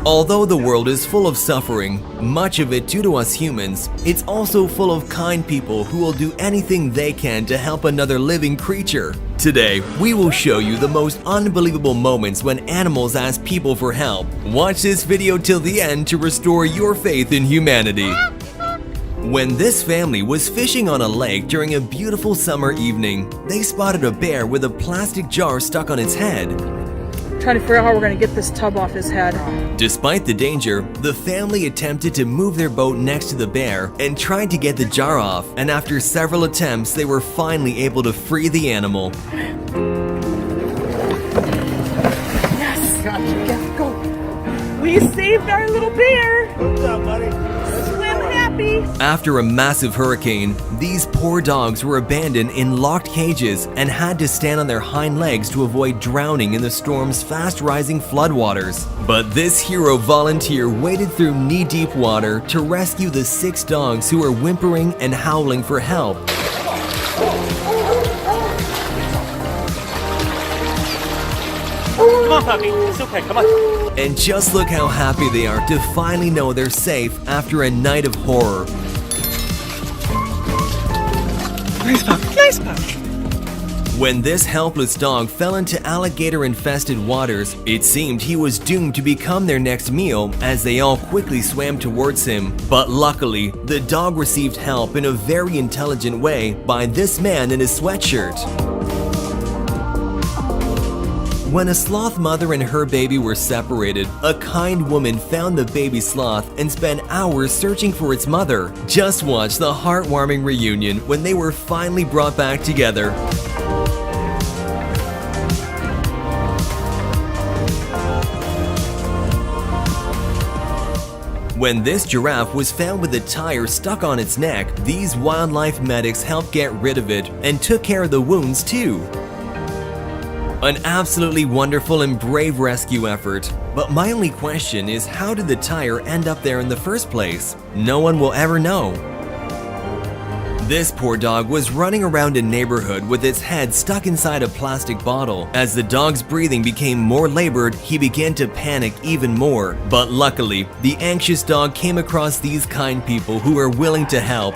Although the world is full of suffering, much of it due to us humans, it's also full of kind people who will do anything they can to help another living creature. Today, we will show you the most unbelievable moments when animals ask people for help. Watch this video till the end to restore your faith in humanity. When this family was fishing on a lake during a beautiful summer evening, they spotted a bear with a plastic jar stuck on its head. Trying to figure out how we're going to get this tub off his head. Despite the danger, the family attempted to move their boat next to the bear and tried to get the jar off, and after several attempts, they were finally able to free the animal. Yes! Gotcha. Yes, go! We saved our little bear! Good job, buddy. Swim happy! After a massive hurricane, these poor dogs were abandoned in locked cages and had to stand on their hind legs to avoid drowning in the storm's fast-rising floodwaters. But this hero volunteer waded through knee-deep water to rescue the 6 dogs who were whimpering and howling for help. Come on, puppy. It's okay. Come on. And just look how happy they are to finally know they're safe after a night of horror. Nice puppy, nice puppy. When this helpless dog fell into alligator-infested waters, it seemed he was doomed to become their next meal as they all quickly swam towards him. But luckily, the dog received help in a very intelligent way by this man in his sweatshirt. When a sloth mother and her baby were separated, a kind woman found the baby sloth and spent hours searching for its mother. Just watch the heartwarming reunion when they were finally brought back together. When this giraffe was found with a tire stuck on its neck, these wildlife medics helped get rid of it and took care of the wounds too. An absolutely wonderful and brave rescue effort. But my only question is, how did the tire end up there in the first place? No one will ever know. This poor dog was running around a neighborhood with its head stuck inside a plastic bottle. As the dog's breathing became more labored, he began to panic even more. But luckily, the anxious dog came across these kind people who were willing to help.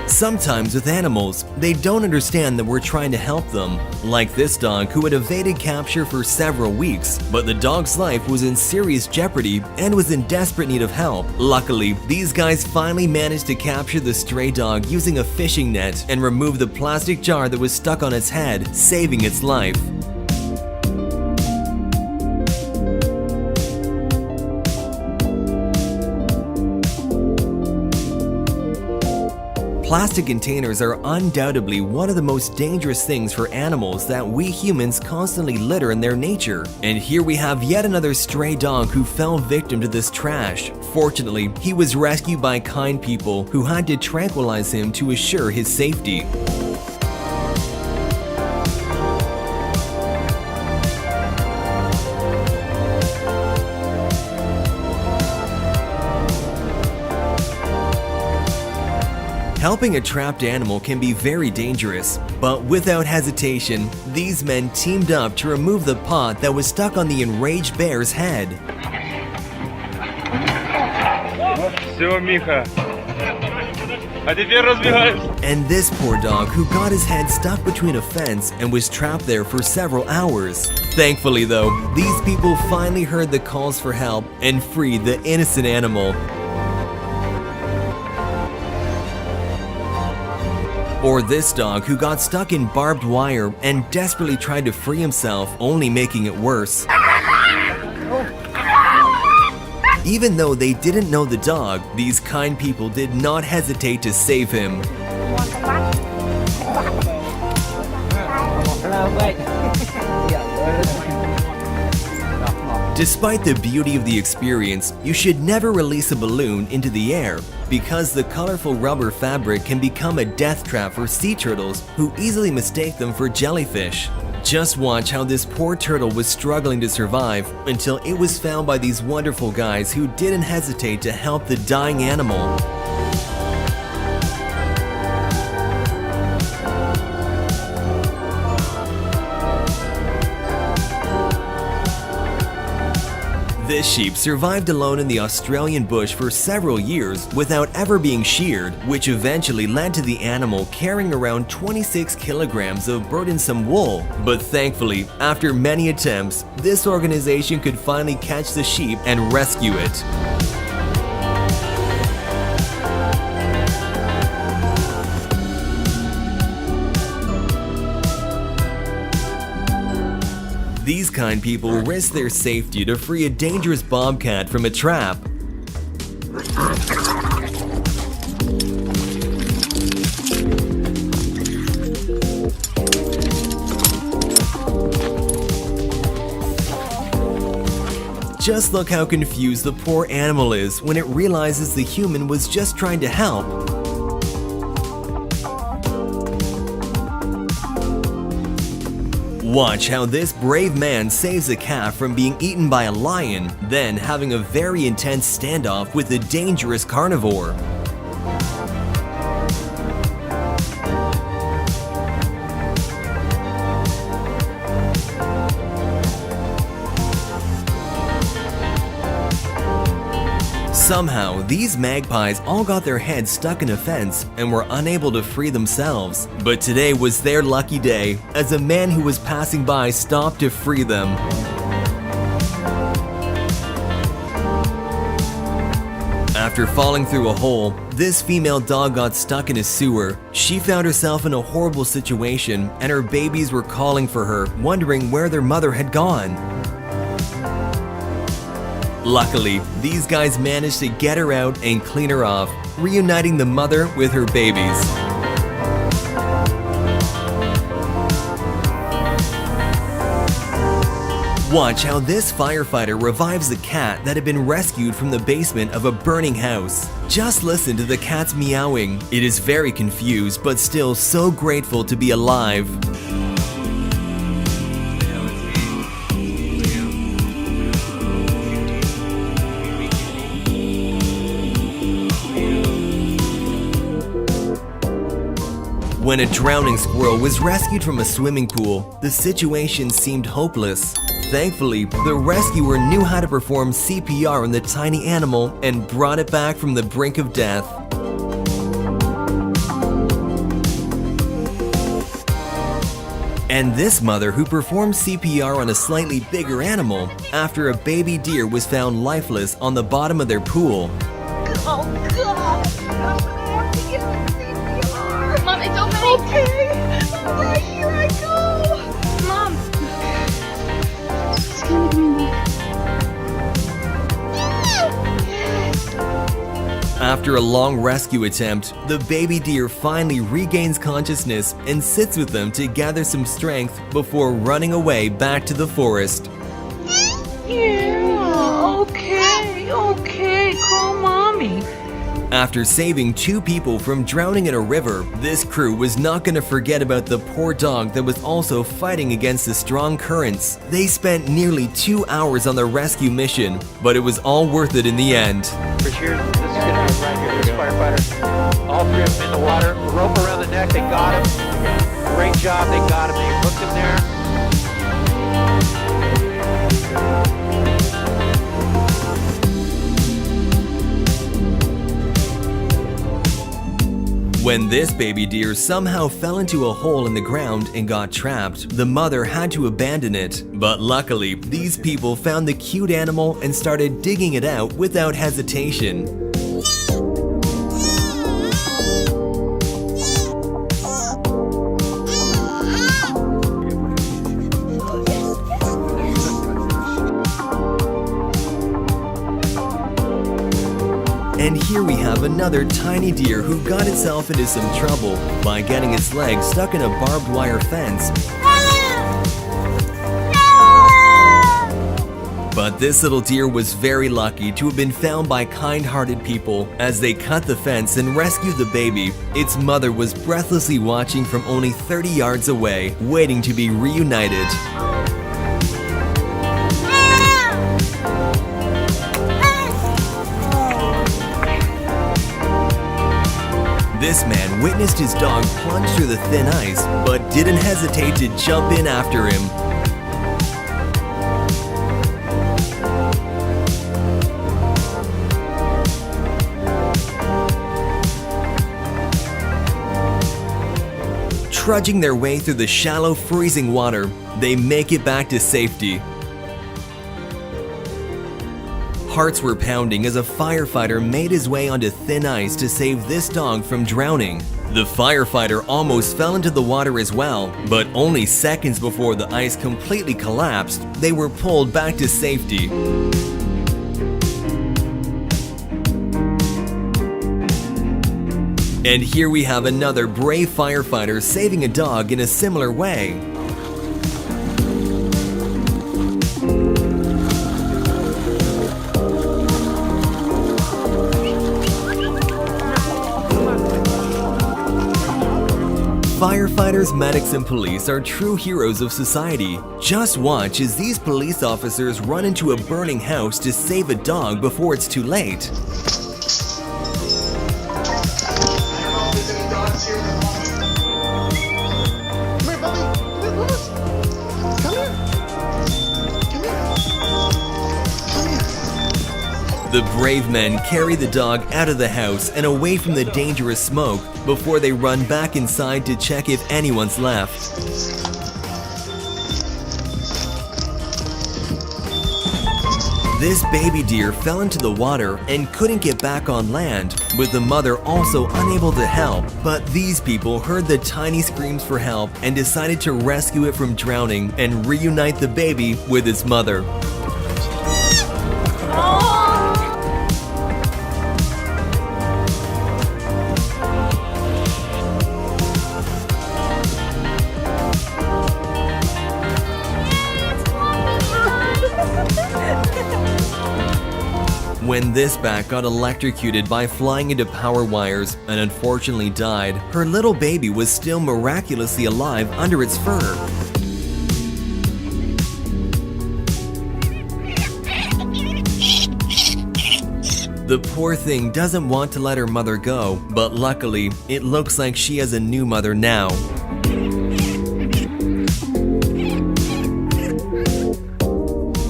Sometimes with animals, they don't understand that we're trying to help them. Like this dog who had evaded capture for several weeks, but the dog's life was in serious jeopardy and was in desperate need of help. Luckily, these guys finally managed to capture the stray dog using a fishing net and remove the plastic jar that was stuck on its head, saving its life. Plastic containers are undoubtedly one of the most dangerous things for animals that we humans constantly litter in their nature. And here we have yet another stray dog who fell victim to this trash. Fortunately, he was rescued by kind people who had to tranquilize him to assure his safety. Helping a trapped animal can be very dangerous, but without hesitation, these men teamed up to remove the pot that was stuck on the enraged bear's head. Все, Миха. А теперь разбегаемся. And this poor dog who got his head stuck between a fence and was trapped there for several hours. Thankfully though, these people finally heard the calls for help and freed the innocent animal. Or this dog who got stuck in barbed wire and desperately tried to free himself, only making it worse. Even though they didn't know the dog, these kind people did not hesitate to save him. Despite the beauty of the experience, you should never release a balloon into the air because the colorful rubber fabric can become a death trap for sea turtles who easily mistake them for jellyfish. Just watch how this poor turtle was struggling to survive until it was found by these wonderful guys who didn't hesitate to help the dying animal. This sheep survived alone in the Australian bush for several years without ever being sheared, which eventually led to the animal carrying around 26 kilograms of burdensome wool. But thankfully, after many attempts, this organization could finally catch the sheep and rescue it. These kind people risk their safety to free a dangerous bobcat from a trap. Just look how confused the poor animal is when it realizes the human was just trying to help. Watch how this brave man saves a calf from being eaten by a lion, then having a very intense standoff with a dangerous carnivore. Somehow, these magpies all got their heads stuck in a fence and were unable to free themselves. But today was their lucky day, as a man who was passing by stopped to free them. After falling through a hole, this female dog got stuck in a sewer. She found herself in a horrible situation, and her babies were calling for her, wondering where their mother had gone. Luckily, these guys managed to get her out and clean her off, reuniting the mother with her babies. Watch how this firefighter revives the cat that had been rescued from the basement of a burning house. Just listen to the cat's meowing. It is very confused, but still so grateful to be alive. When a drowning squirrel was rescued from a swimming pool, the situation seemed hopeless. Thankfully, the rescuer knew how to perform CPR on the tiny animal and brought it back from the brink of death. And this mother who performed CPR on a slightly bigger animal after a baby deer was found lifeless on the bottom of their pool. Oh God! I'm gonna have to get CPR. Mom, it's opening. Okay. All right, here I go. Mom. It's gonna give me back. Yes. After a long rescue attempt, the baby deer finally regains consciousness and sits with them to gather some strength before running away back to the forest. Yeah, okay, call mommy. After saving 2 people from drowning in a river, this crew was not going to forget about the poor dog that was also fighting against the strong currents. They spent nearly 2 hours on the rescue mission, but it was all worth it in the end. For sure, this is gonna be right here, this firefighter. All 3 of them in the water, rope around the neck, they got him. Great job, they got him, they hooked him there. When this baby deer somehow fell into a hole in the ground and got trapped, the mother had to abandon it. But luckily, these people found the cute animal and started digging it out without hesitation. And here we have another tiny deer who got itself into some trouble by getting its leg stuck in a barbed wire fence. But this little deer was very lucky to have been found by kind-hearted people. As they cut the fence and rescued the baby, its mother was breathlessly watching from only 30 yards away, waiting to be reunited. This man witnessed his dog plunge through the thin ice, but didn't hesitate to jump in after him. Trudging their way through the shallow, freezing water, they make it back to safety. Hearts were pounding as a firefighter made his way onto thin ice to save this dog from drowning. The firefighter almost fell into the water as well, but only seconds before the ice completely collapsed, they were pulled back to safety. And here we have another brave firefighter saving a dog in a similar way. Firefighters, medics, and police are true heroes of society. Just watch as these police officers run into a burning house to save a dog before it's too late. The brave men carry the dog out of the house and away from the dangerous smoke before they run back inside to check if anyone's left. This baby deer fell into the water and couldn't get back on land, with the mother also unable to help. But these people heard the tiny screams for help and decided to rescue it from drowning and reunite the baby with its mother. When this bat got electrocuted by flying into power wires and unfortunately died, her little baby was still miraculously alive under its fur. The poor thing doesn't want to let her mother go, but luckily, it looks like she has a new mother now.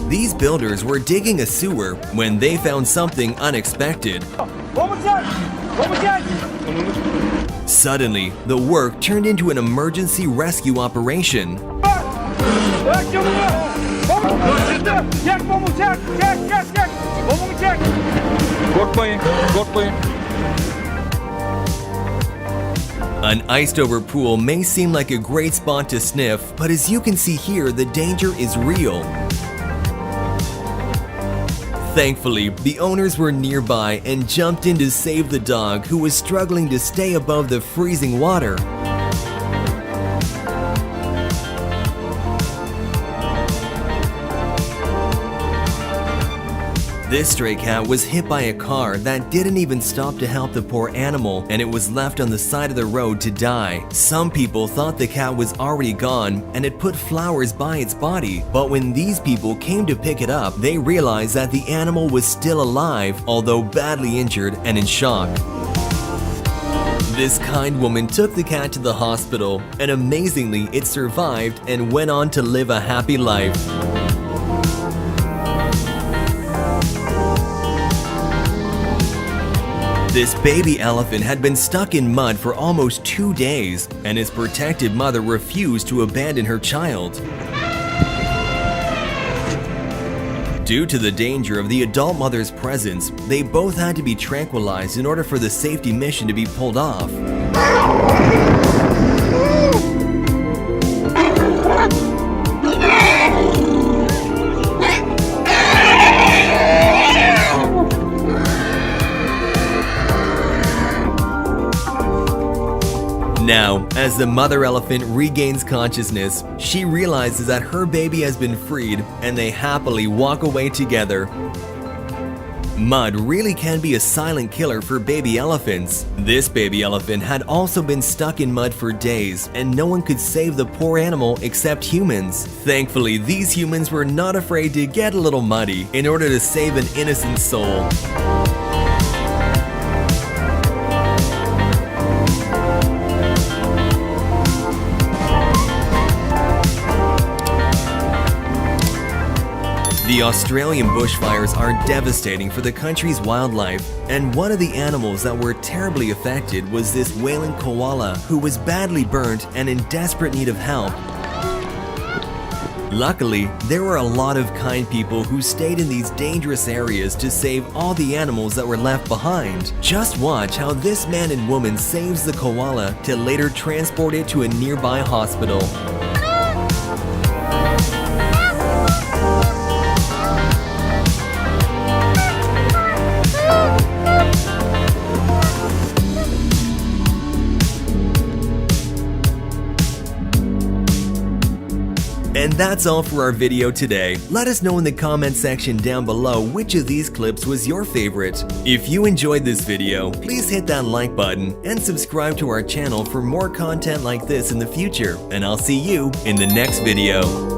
These builders were digging a sewer when they found something unexpected. Suddenly, the work turned into an emergency rescue operation. An iced-over pool may seem like a great spot to sniff, but as you can see here, the danger is real. Thankfully, the owners were nearby and jumped in to save the dog, who was struggling to stay above the freezing water. This stray cat was hit by a car that didn't even stop to help the poor animal, and it was left on the side of the road to die. Some people thought the cat was already gone and had put flowers by its body, but when these people came to pick it up, they realized that the animal was still alive, although badly injured and in shock. This kind woman took the cat to the hospital, and amazingly, it survived and went on to live a happy life. This baby elephant had been stuck in mud for almost 2 days, and his protective mother refused to abandon her child. Due to the danger of the adult mother's presence, they both had to be tranquilized in order for the safety mission to be pulled off. Now, as the mother elephant regains consciousness, she realizes that her baby has been freed and they happily walk away together. Mud really can be a silent killer for baby elephants. This baby elephant had also been stuck in mud for days, and no one could save the poor animal except humans. Thankfully, these humans were not afraid to get a little muddy in order to save an innocent soul. The Australian bushfires are devastating for the country's wildlife, and one of the animals that were terribly affected was this wailing koala who was badly burnt and in desperate need of help. Luckily, there were a lot of kind people who stayed in these dangerous areas to save all the animals that were left behind. Just watch how this man and woman saves the koala to later transport it to a nearby hospital. And that's all for our video today. Let us know in the comment section down below which of these clips was your favorite. If you enjoyed this video, please hit that like button and subscribe to our channel for more content like this in the future. And I'll see you in the next video.